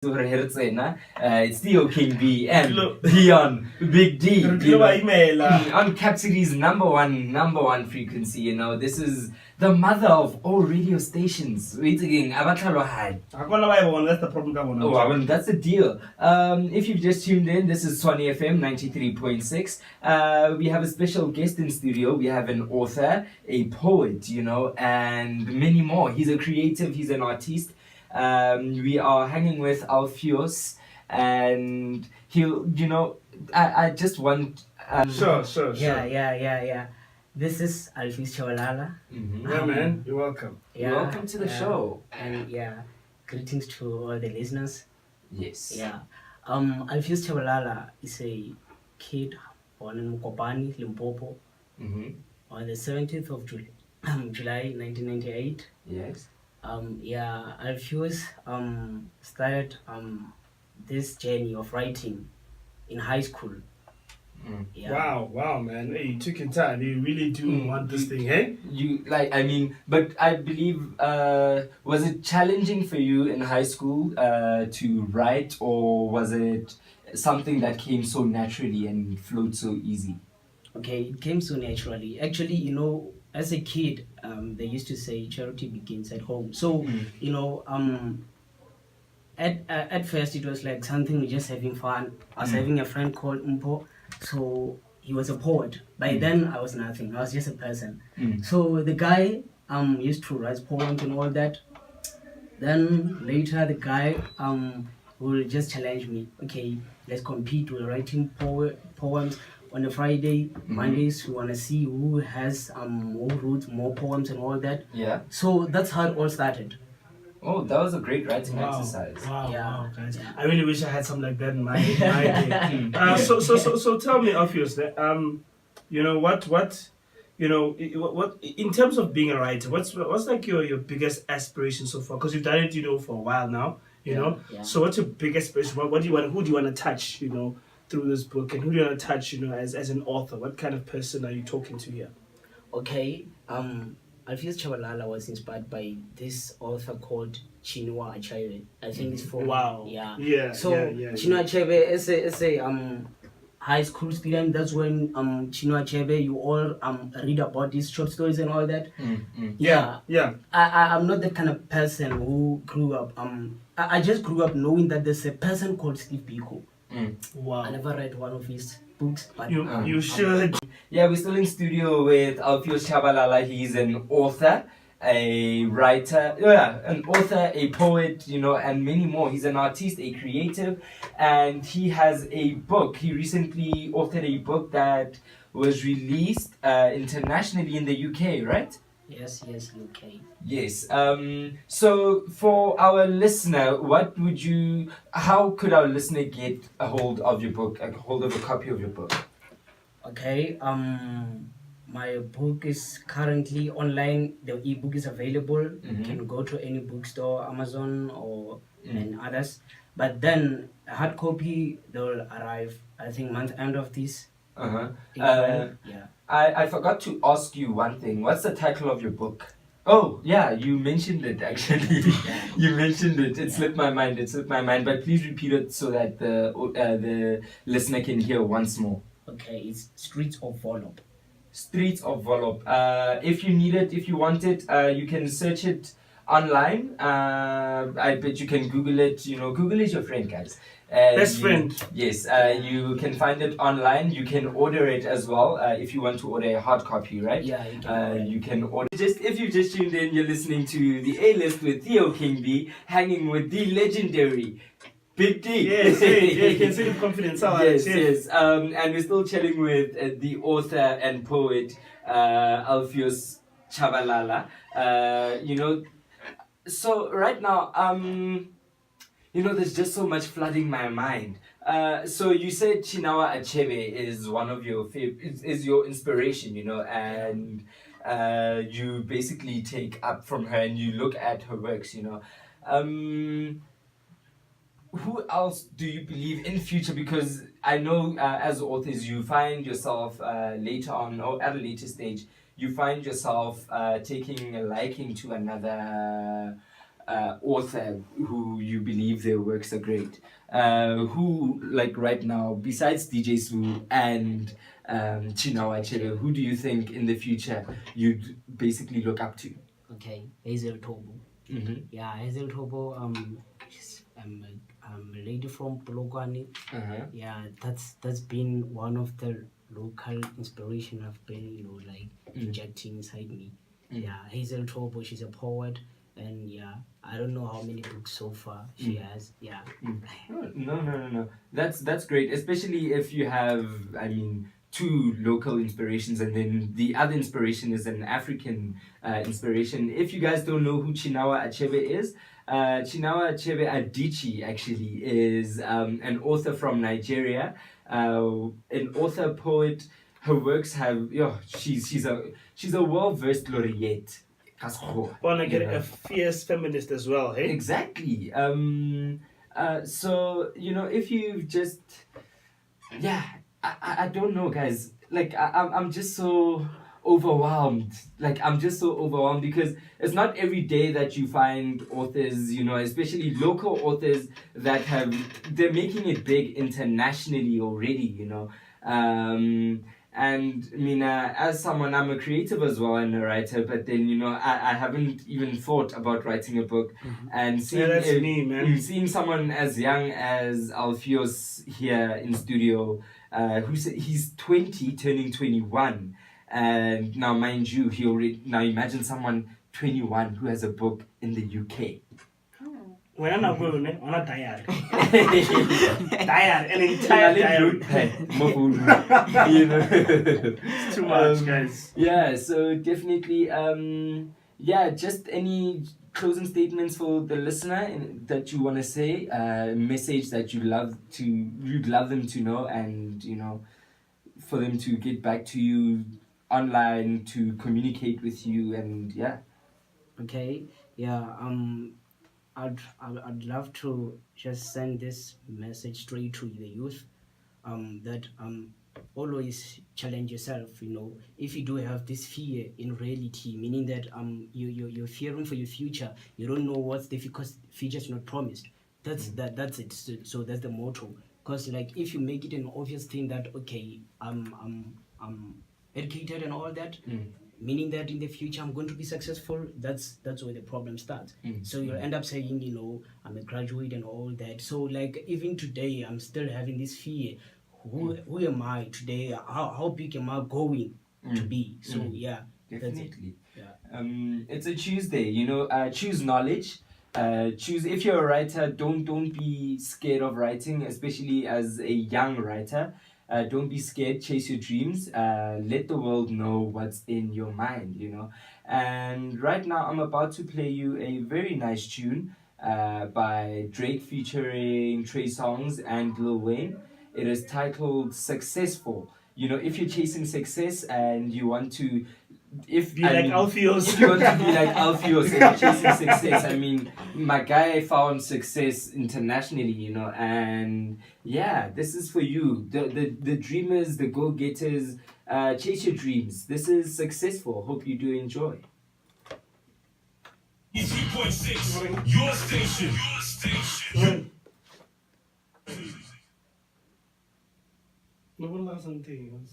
It's Theo King B and Dion Big D on Cap City's number one frequency. This is the mother of all radio stations. Wait again, that's the problem. Oh, that's the deal. If you've just tuned in, this is Tshwane FM 93.6. We have a special guest in studio. We have an author, a poet, and many more. He's a creative. He's an artist. We are hanging with Alpheus, and I just want. Sure. Yeah. This is Alpheus Chabalala. Mm-hmm. Yeah, man. You're welcome. Yeah, Welcome to the show. And greetings to all the listeners. Yes. Yeah. Alpheus Chabalala is a kid born in Mukopani, Limpopo, on the 17th of July 1998. Yes. Alpheus started this journey of writing in high school. Yeah. Wow, man. Hey, you took your time. You really do want this thing, hey? But I believe, was it challenging for you in high school to write, or was it something that came so naturally and flowed so easy? Okay, it came so naturally. Actually, as a kid, they used to say charity begins at home. So, at first it was like something just having fun. I was having a friend called Umpo, so he was a poet. By then I was nothing. I was just a person. So the guy used to write poems and all that. Then later the guy will just challenge me. Okay, let's compete. We're writing poems on a Friday. Mondays we wanna see who has who wrote more poems and all that. Yeah. So that's how it all started. Oh, that was a great writing exercise. Wow, guys. I really wish I had something like that in my day. So tell me, Alpheus, what in terms of being a writer, what's like your biggest aspiration so far? Because you've done it, for a while now, Yeah. So what's your biggest aspiration? What do you want? Who do you want to touch, through this book, and who do you want to touch, as an author? What kind of person are you talking to here? Okay, Alpheus Chabalala was inspired by this author called Chinua Achebe. I think it's from Yeah. So yeah. Chinua Achebe is a high school student. That's when Chinua Achebe, you all read about these short stories and all that. Yeah. I'm not the kind of person who grew up. I just grew up knowing that there's a person called Steve Biko. Wow. I never read one of his books, but you should. Yeah, we're still in studio with Alpheus Chabalala. He's an author, a writer, a poet, and many more. He's an artist, a creative, and he has a book. He recently authored a book that was released internationally in the UK, right? Yes, UK. Yes. So for our listener, how could our listener get a hold of your book, a hold of a copy of your book? Okay, my book is currently online. The ebook is available. You can go to any bookstore, Amazon and others. But then a hard copy, they will arrive, I think, month end of this. I forgot to ask you one thing. What's the title of your book? Oh, yeah, you mentioned it actually. You mentioned it. It slipped my mind. But please repeat it so that the listener can hear once more. Okay, it's Streets of Volop. Streets of Volop. If you need it, if you want it, you can search it online. I bet you can Google it. Google is your friend, guys. Best friend. Yes, you can find it online. You can order it as well if you want to order a hard copy, right? Yeah, you can. You can order. If you just tuned in, you're listening to the A-List with Theo King B, hanging with the legendary Big D. Yes, you can see the confidence. Yes. And we're still chatting with the author and poet Alpheus Chabalala. So right now, there's just so much flooding my mind. So you said Chinua Achebe is one of your is your inspiration, and you basically take up from her and you look at her works, Who else do you believe in future? Because I know as authors you find yourself later on or at a later stage, you find yourself taking a liking to another author who you believe their works are great, who, like right now, besides DJ Sue and Chinawa Achebe, who do you think in the future you'd basically look up to? Okay, Hazel Tobo. Mm-hmm. Yeah, Hazel Tobo. She's a lady from Polokwane. Uh-huh. Yeah, that's been one of the local inspiration I've been, like injecting inside me. Yeah, Hazel Tobo, she's a poet, and yeah, I don't know how many books so far she has. Yeah. No. That's great, especially if you have, I mean, two local inspirations, and then the other inspiration is an African inspiration. If you guys don't know who Chinawa Achebe is, Chinawa Achebe Adichie actually is an author from Nigeria, an author poet. Her works have, she's a well-versed laureate. Wanna get a fierce feminist as well, hey? Exactly. So if you've just, I don't know, guys. Like I'm just so overwhelmed. Like I'm just so overwhelmed because it's not every day that you find authors, especially local authors that they're making it big internationally already. And I mean, as someone, I'm a creative as well and a writer, but then, I haven't even thought about writing a book. And seeing, me, man. Seeing someone as young as Alpheus here in studio, he's 20, turning 21. And now, mind you, now imagine someone 21 who has a book in the UK. When I'm not going, I'm not tired. Tired, an entire tired. It's too much, guys. Yeah, so definitely, just any closing statements for the listener that you want to say, message that you'd love them to know, and for them to get back to you online to communicate with you, and Okay. Yeah. I'd love to just send this message straight to the youth, that always challenge yourself. If you do have this fear in reality, meaning that you're fearing for your future, you don't know what's the future is not promised. That's it. So that's the motto. Because like if you make it an obvious thing that okay, I'm educated and all that. Meaning that in the future I'm going to be successful, that's where the problem starts. So you'll end up saying, I'm a graduate and all that. So like even today I'm still having this fear. Who am I today? How big am I going to be? So yeah, definitely. Yeah. It's a Tuesday, choose knowledge. Choose, if you're a writer, don't be scared of writing, especially as a young writer. Don't be scared, chase your dreams, let the world know what's in your mind, And right now I'm about to play you a very nice tune by Drake featuring Trey Songz and Lil Wayne. It is titled Successful. If you're chasing success and you want to Alpheus. If you want to be like Alpheus and chasing success, I mean, my guy found success internationally, and this is for you. The dreamers, the go-getters, chase your dreams. This is Successful. Hope you do enjoy. 3.6, your station. No one loves something else.